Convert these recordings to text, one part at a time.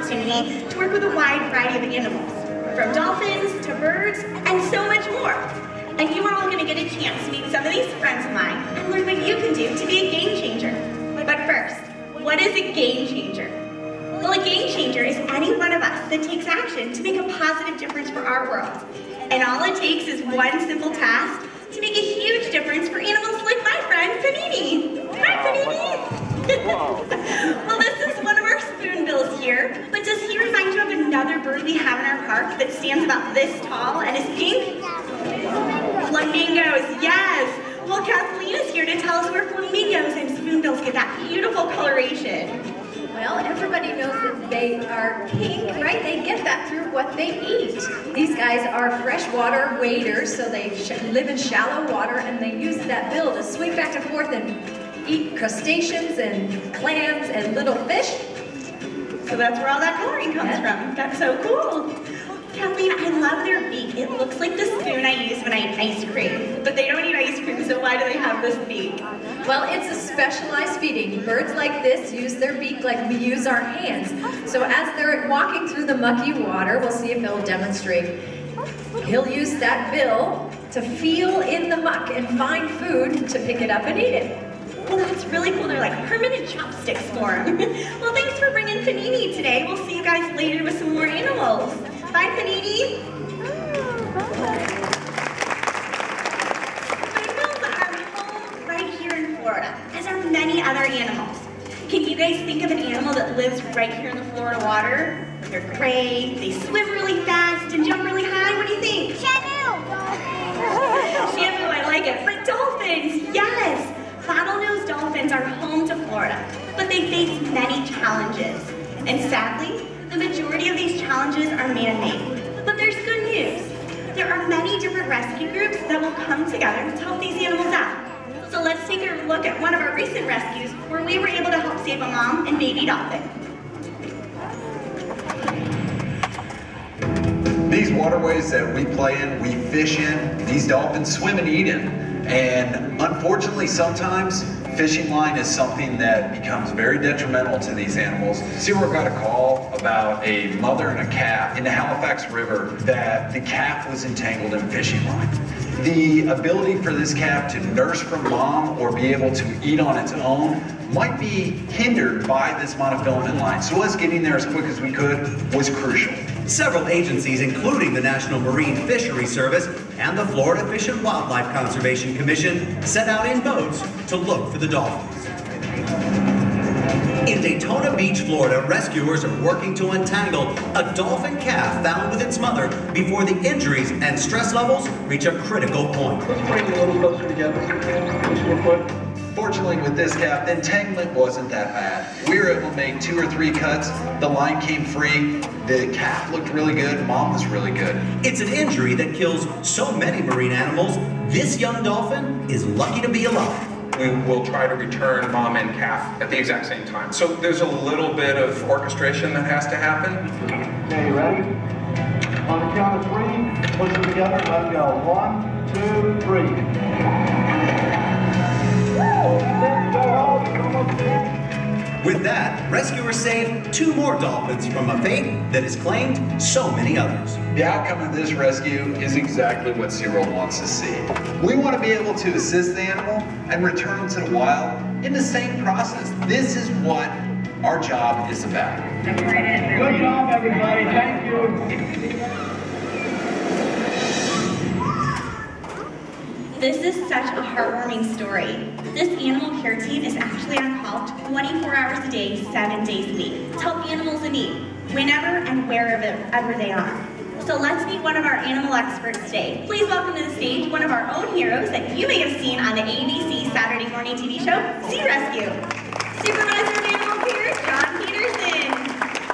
opportunity to work with a wide variety of animals, from dolphins to birds and so much more. And you are all going to get a chance to meet some of these friends of mine and learn what you can do to be a game changer. But first, what is a game changer? Well, a game changer is any one of us that takes action to make a positive difference for our world. And all it takes is one simple task to make a huge difference for animals like my friend Panini. Hi, Panini! Well, this is one of our spoonbills here, but does he remind you of another bird we have in our park that stands about this tall and is pink? Flamingos, yes! Well, Kathleen is here to tell us where flamingos and spoonbills get that beautiful coloration. Well, everybody knows that they are pink, right? They get that through what they eat. These guys are freshwater waders, so they live in shallow water, and they use that bill to swing back and forth and eat crustaceans and clams and little fish. So that's where all that coloring comes from. That's so cool. Kathleen, I love their beak. It looks like the spoon I use when I eat ice cream. But they don't eat ice cream, so why do they have this beak? Well, it's a specialized feeding. Birds like this use their beak like we use our hands. So as they're walking through the mucky water, we'll see if he'll demonstrate. He'll use that bill to feel in the muck and find food to pick it up and eat it. Well, that's really cool. They're like permanent chopsticks for him. Well, thanks for bringing Panini today. We'll see you guys later with some more animals. Bye, Panini. Spoonbills are home right here in Florida, as are many other animals. Can you guys think of an animal that lives right here in the Florida water? They're gray, they swim really fast and jump really high. What do you think? Shamu! Shamu, I like it. But dolphins, yes! Bottlenose dolphins are home to Florida, but they face many challenges. And sadly, the majority of these challenges are man-made. But there's good news. There are many different rescue groups that will come together to help these animals out. So let's take a look at one of our recent rescues where we were able to help save a mom and baby dolphin. These waterways that we play in, we fish in, these dolphins swim and eat in. And unfortunately, sometimes fishing line is something that becomes very detrimental to these animals. SeaWorld got a call about a mother and a calf in the Halifax River that the calf was entangled in fishing line. The ability for this calf to nurse from mom or be able to eat on its own might be hindered by this monofilament line. So us getting there as quick as we could was crucial. Several agencies, including the National Marine Fisheries Service and the Florida Fish and Wildlife Conservation Commission, set out in boats to look for the dolphins. In Daytona Beach, Florida, rescuers are working to untangle a dolphin calf found with its mother before the injuries and stress levels reach a critical point. Let's bring it a little closer together. Fortunately, with this calf, the entanglement wasn't that bad. We were able to make 2 or 3 cuts. The line came free. The calf looked really good. Mom was really good. It's an injury that kills so many marine animals. This young dolphin is lucky to be alive. We will try to return mom and calf at the exact same time. So there's a little bit of orchestration that has to happen. Okay, you ready? On the count of 3, push them together, let go. 1, 2, 3. With that, rescuers saved 2 more dolphins from a fate that has claimed so many others. The outcome of this rescue is exactly what SeaWorld wants to see. We want to be able to assist the animal and return them to the wild in the same process. This is what our job is about. Good job, everybody. Thank you. This is such a heartwarming story. This animal care team is actually on call 24 hours a day, 7 days a week, to help animals in need, whenever and wherever they are. So let's meet one of our animal experts today. Please welcome to the stage one of our own heroes that you may have seen on the ABC Saturday morning TV show, Sea Rescue. Supervisor of Animal Care, John Peterson.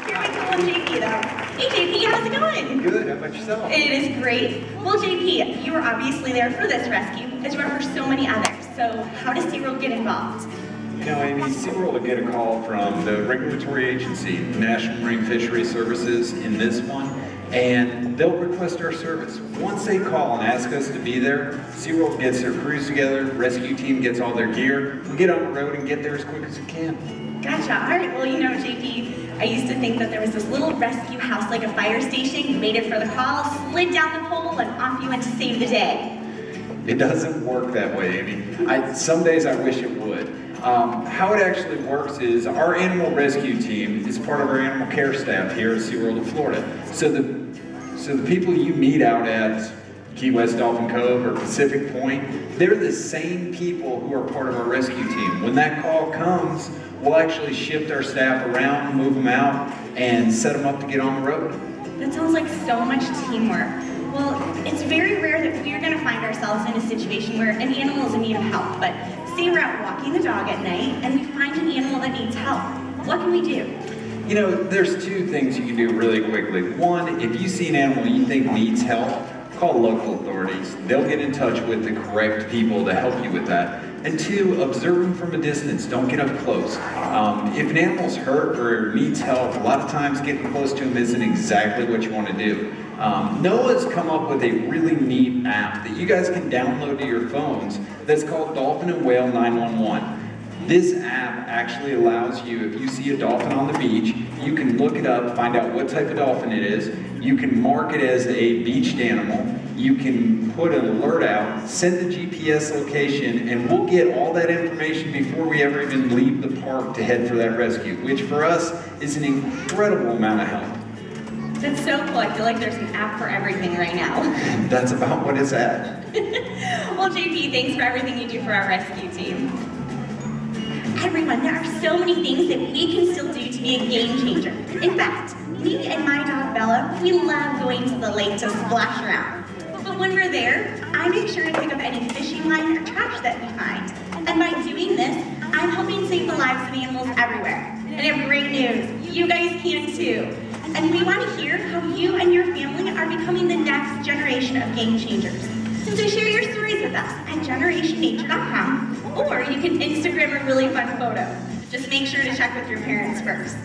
Here we go with JP though. Hey JP, how's it going? Good, how about yourself? It is great. Well JP, you were obviously there for this rescue, as you were for so many others. So how does SeaWorld get involved? You know, Amy, SeaWorld will get a call from the regulatory agency, National Marine Fisheries Services, in this one, and they'll request our service. Once they call and ask us to be there, SeaWorld gets their crews together, rescue team gets all their gear, we get on the road and get there as quick as we can. Gotcha. All right. Well, you know, JP, I used to think that there was this little rescue house like a fire station. You waited for the call, slid down the pole, and off you went to save the day. It doesn't work that way, Amy. Some days I wish it would. How it actually works is our animal rescue team is part of our animal care staff here at SeaWorld of Florida. So the people you meet out at Key West Dolphin Cove or Pacific Point, they're the same people who are part of our rescue team. When that call comes, we'll actually shift our staff around, move them out, and set them up to get on the road. That sounds like so much teamwork. Well, it's very rare that we're going to find ourselves in a situation where an animal is in need of help, but say we're out walking the dog at night and we find an animal that needs help. What can we do? You know, there's two things you can do really quickly. One, if you see an animal you think needs help, call local authorities. They'll get in touch with the correct people to help you with that. And two, observe them from a distance. Don't get up close. If an animal's hurt or needs help, a lot of times getting close to them isn't exactly what you want to do. NOAA's come up with a really neat app that you guys can download to your phones that's called Dolphin and Whale 911. This app actually allows you, if you see a dolphin on the beach, you can look it up, find out what type of dolphin it is. You can mark it as a beached animal. You can put an alert out, send the GPS location, and we'll get all that information before we ever even leave the park to head for that rescue, which for us is an incredible amount of help. That's so cool. I feel like there's an app for everything right now. That's about what it's at. Well, JP, thanks for everything you do for our rescue team. Everyone, there are so many things that we can still do to be a game changer. In fact, me and my dog Bella, we love going to the lake to splash around. But when we're there, I make sure to pick up any fishing line or trash that we find. And by doing this, I'm helping save the lives of animals everywhere. And I have great news, you guys can too. And we want to hear how you and your family are becoming the next generation of game changers. So share your stories with us at generationnature.com, or you can Instagram a really fun photo. Just make sure to check with your parents first.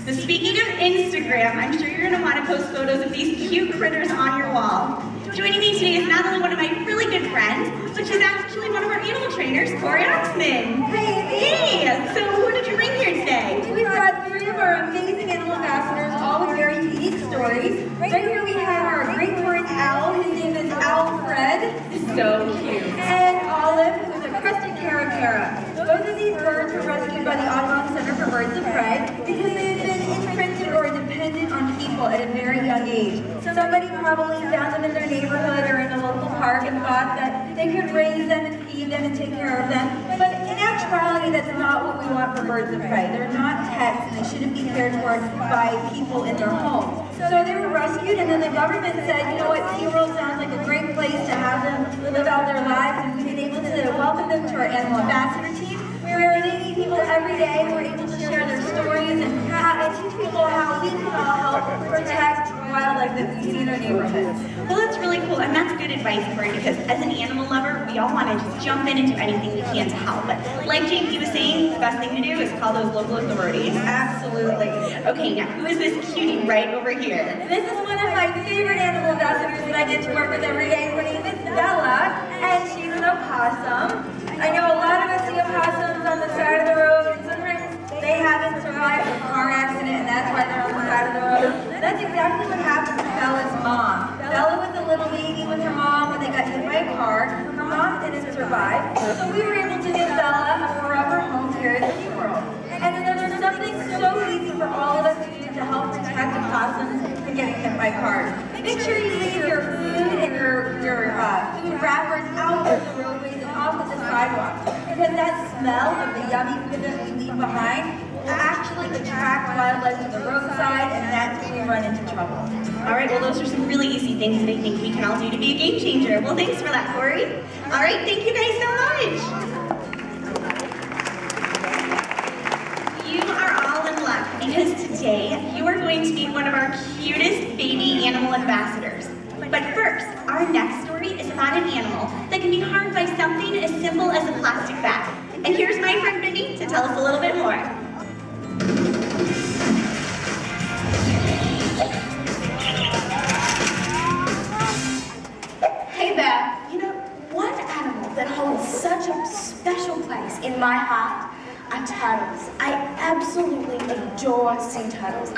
So speaking of Instagram, I'm sure you're going to want to post photos of these cute critters on your wall. Joining me today is not only one of my really good friends, but she's actually one of our animal trainers, Corey Oxman. Hey! Hey! So who did you bring here today? We brought 3 of our amazing animal ambassadors, all with very unique stories. Right here we have our great horned owl. His name is Alfred. So cute. And Olive, who's a crested caracara. Both of these birds were rescued by the Audubon Center for Birds of Prey because they had been imprinted or dependent on people at a very young age. Somebody probably found them in their neighborhood or in a local park and thought that they could raise them and feed them and take care of them. But in actuality, that's not what we want for birds of prey. They're not pets and they shouldn't be cared for by people in their homes. So they were rescued, and then the government said, you know what, SeaWorld sounds like a great place to have them live out their lives, and we've been able to welcome them to our animal ambassador team, where they meet people every day who are able to share their stories and teach people how we can all help protect wildlife that we see in our neighborhoods. Well, that's really cool, and that's good advice, Corey, because as an animal lover, we all want to just jump in and do anything we can to help. But like JP was saying, the best thing to do is call those local authorities. Absolutely. Okay, now who is this cutie right over here? This is one of my favorite animal ambassadors that I get to work with every day. Her name is Bella, and she's an opossum. I know a lot of us see opossums on the side of the road, and sometimes they haven't survived a car accident, and that's why they're on the side of the road. That's exactly what happened to Bella's mom. Bella was a little baby with her mom when they got hit by a car. Her mom didn't survive, so we were able to give Bella a forever home here at SeaWorld. And then there's something so easy for all of us to do to help protect opossums from getting hit by cars. Make sure you leave your food and your food wrappers out of the roadways and off of the sidewalks, because that smell of the yummy food that we leave behind will actually attract wildlife to the roadside, and that's when we run into trouble. All right, well, those are some really easy things that I think we can all do to be a game changer. Well, thanks for that, Corey. All right, thank you guys so much. You are all in luck, because today you are going to be one of our cutest baby animal ambassadors. But first, our next story is about an animal that can be harmed by something as simple as a plastic bag. And here's my friend Mindy to tell us a little bit more. Hey Beth, you know, one animal that holds such a special place in my heart are turtles. I absolutely adore sea turtles.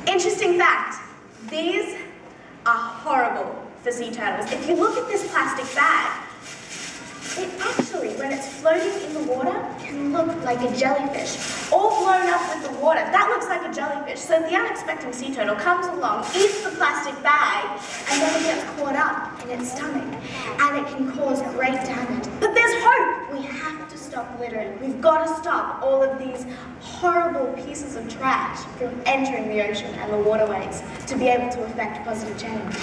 Interesting fact, these are horrible for sea turtles. If you look at this plastic bag, it actually, when it's floating in the water, can look like a jellyfish, all blown up with the water. That looks like a jellyfish. So the unexpected sea turtle comes along, eats the plastic bag, and then it gets caught up in its stomach, and it can cause great damage. But there's hope. We have to stop littering. We've got to stop all of these horrible pieces of trash from entering the ocean and the waterways to be able to affect positive change.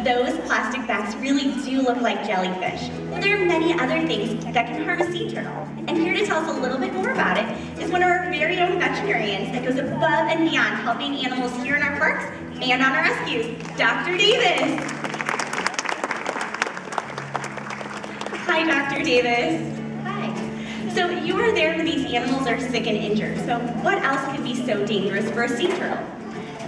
Those plastic bags really do look like jellyfish. But there are many other things that can harm a sea turtle. And here to tell us a little bit more about it is one of our very own veterinarians that goes above and beyond helping animals here in our parks and on our rescues, Dr. Davis. Hi, Dr. Davis. Hi. So you are there when these animals are sick and injured. So what else could be so dangerous for a sea turtle?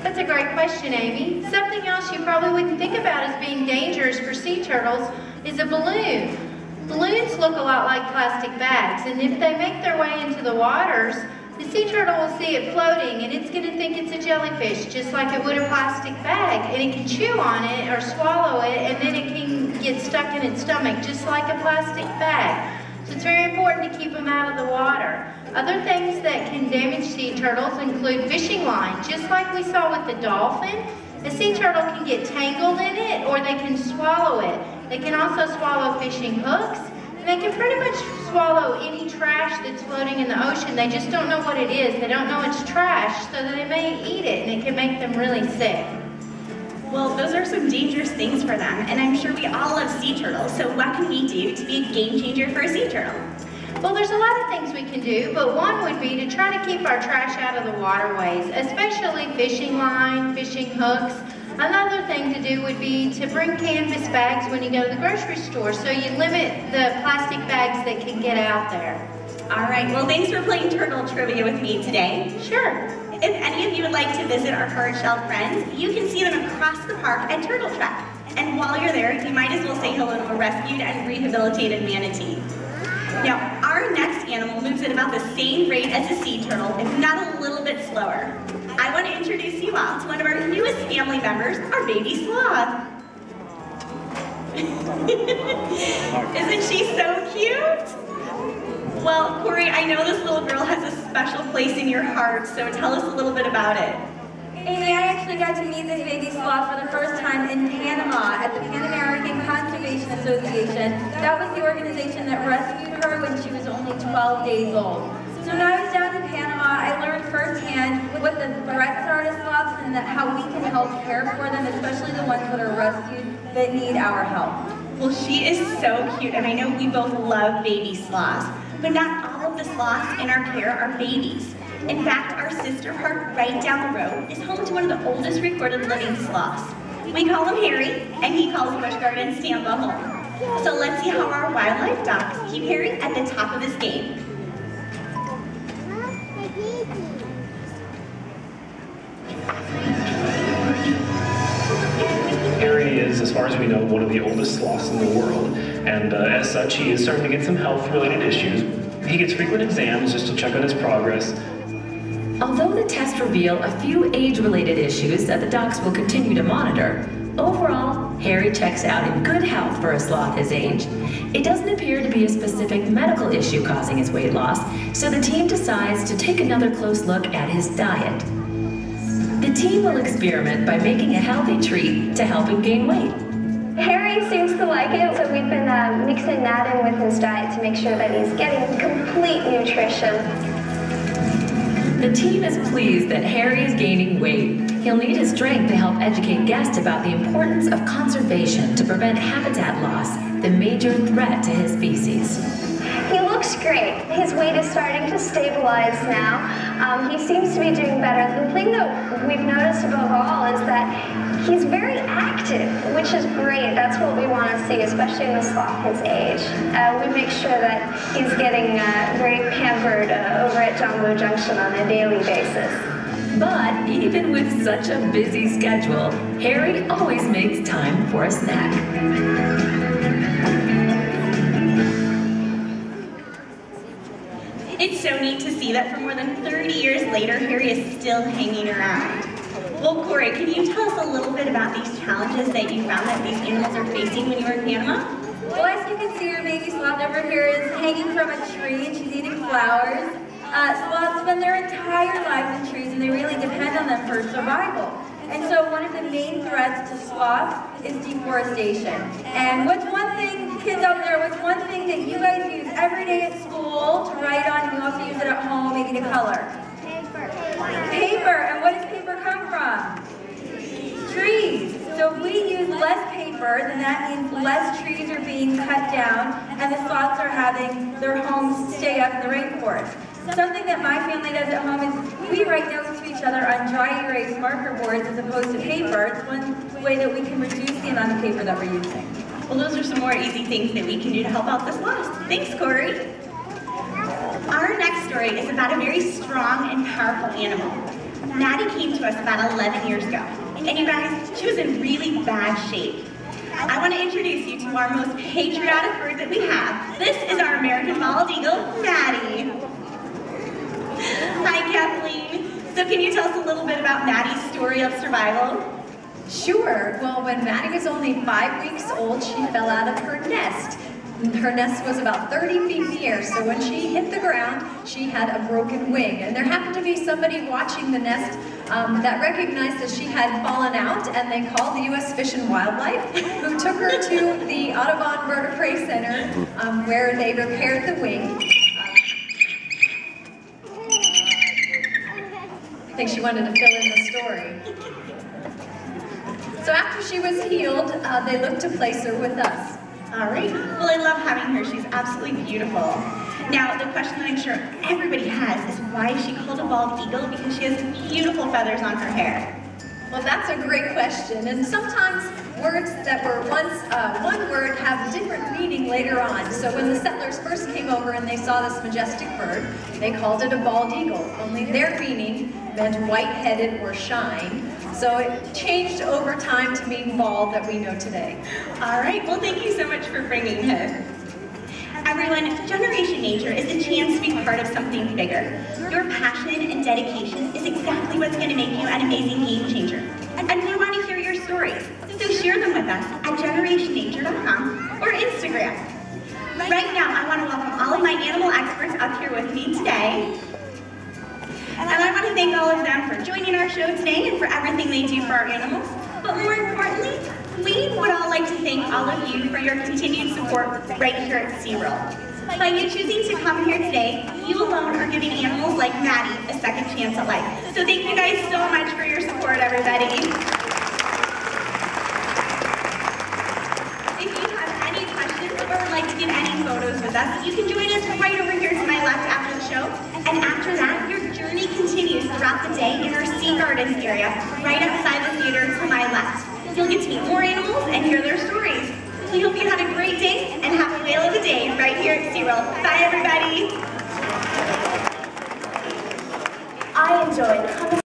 That's a great question, Amy. Something else you probably wouldn't think about as being dangerous for sea turtles is a balloon. Balloons look a lot like plastic bags, and if they make their way into the waters, the sea turtle will see it floating, and it's going to think it's a jellyfish, just like it would a plastic bag. And it can chew on it or swallow it, and then it can get stuck in its stomach, just like a plastic bag. So it's very important to keep them out of the water. Other things that can damage sea turtles include fishing line. Just like we saw with the dolphin, a sea turtle can get tangled in it or they can swallow it. They can also swallow fishing hooks, and they can pretty much swallow any trash that's floating in the ocean. They just don't know what it is. They don't know it's trash, so they may eat it, and it can make them really sick. Well, those are some dangerous things for them, and I'm sure we all love sea turtles, so what can we do to be a game changer for a sea turtle? Well, there's a lot of things we can do, but one would be to try to keep our trash out of the waterways, especially fishing line, fishing hooks. Another thing to do would be to bring canvas bags when you go to the grocery store, so you limit the plastic bags that can get out there. All right, well, thanks for playing Turtle Trivia with me today. Sure. If any of you would like to visit our hard-shelled friends, you can see them across the park at Turtle Trek. And while you're there, you might as well say hello to a rescued and rehabilitated manatee. Now, our next animal moves at about the same rate as a sea turtle, if not a little bit slower. I want to introduce you all to one of our newest family members, our baby sloth. Isn't she so cute? Well, Corey, I know this little girl has a special place in your heart, so tell us a little bit about it. Amy, I actually got to meet this baby sloth for the first time in Panama at the Pan American Conservation Association. That was the organization that rescued her when she was only 12 days old. So when I was down in Panama, I learned firsthand what the threats are to sloths and how we can help care for them, especially the ones that are rescued that need our help. Well, she is so cute, and I know we both love baby sloths. But not all of the sloths in our care are babies. In fact, our sister park right down the road is home to one of the oldest recorded living sloths. We call him Harry, and he calls Busch Gardens Tampa home. So let's see how our wildlife docs keep Harry at the top of his game. Harry is, as far as we know, one of the oldest sloths in the world, and as such, he is starting to get some health-related issues. He gets frequent exams just to check on his progress. Although the tests reveal a few age-related issues that the docs will continue to monitor, overall, Harry checks out in good health for a sloth his age. It doesn't appear to be a specific medical issue causing his weight loss, so the team decides to take another close look at his diet. The team will experiment by making a healthy treat to help him gain weight. Harry seems to like it, so we've been mixing that in with his diet to make sure that he's getting complete nutrition. The team is pleased that Harry is gaining weight. He'll need his strength to help educate guests about the importance of conservation to prevent habitat loss, the major threat to his species. He looks great. His weight is starting to stabilize now. He seems to be doing better. The thing that we've noticed above all is that he's very active, which is great. That's what we want to see, especially in a sloth his age. We make sure that he's getting very pampered over at Jumbo Junction on a daily basis. But even with such a busy schedule, Harry always makes time for a snack. It's so neat to see that for more than 30 years later, Harry is still hanging around. Well, Corey, can you tell us a little bit about these challenges that you found that these animals are facing when you were in Panama? Well, as you can see, our baby sloth over here is hanging from a tree and she's eating flowers. Sloths spend their entire lives in trees and they really depend on them for survival. And so one of the main threats to sloths is deforestation. And what's one thing, kids out there, what's one thing that you guys use every day at school to write on, and you also use it at home, maybe to color? Paper. And what does paper come from? Trees. So if we use less paper, then that means less trees are being cut down and the sloths are having their homes stay up in the rainforest. Something that my family does at home is we write notes to each other on dry erase marker boards as opposed to paper. It's one way that we can reduce the amount of paper that we're using. Well, those are some more easy things that we can do to help out the sloths. Thanks, Corey. Our next story is about a very strong and powerful animal. Maddie came to us about 11 years ago. And you guys, she was in really bad shape. I want to introduce you to our most patriotic bird that we have. This is our American bald eagle, Maddie. Hi, Kathleen. So can you tell us a little bit about Maddie's story of survival? Sure. Well, when Maddie was only 5 weeks old, she fell out of her nest. Her nest was about 30 feet in the air, so when she hit the ground, she had a broken wing. And there happened to be somebody watching the nest that recognized that she had fallen out, and they called the U.S. Fish and Wildlife, who took her to the Audubon Vertebrate Center, where they repaired the wing. I think she wanted to fill in the story. So after she was healed, they looked to place her with us. All right. Well, I love having her. She's absolutely beautiful. Now, the question that I'm sure everybody has is why is she called a bald eagle? Because she has beautiful feathers on her hair. Well, that's a great question. And sometimes words that were once one word have a different meaning later on. So when the settlers first came over and they saw this majestic bird, they called it a bald eagle. Only their meaning meant white-headed or shine. So it changed over time to mean bald that we know today. All right. Well, thank you so much for bringing her. Everyone, Generation Nature is a chance to be part of something bigger. Your passion and dedication is exactly what's going to make you an amazing game changer. And we want to hear your stories, so share them with us at generationnature.com or Instagram. Right now, I want to welcome all of my animal experts up here with me today. And I want to thank all of them for joining our show today and for everything they do for our animals. But more importantly, we would all like to thank all of you for your continued support right here at SeaWorld. By you choosing to come here today, you alone are giving animals like Maddie a second chance at life. So thank you guys so much for your support, everybody. If you have any questions or would like to get any photos with us, you can join us right over here to my left after the show. And after that, your journey continues throughout the day in our Sea Gardens area, right outside the theater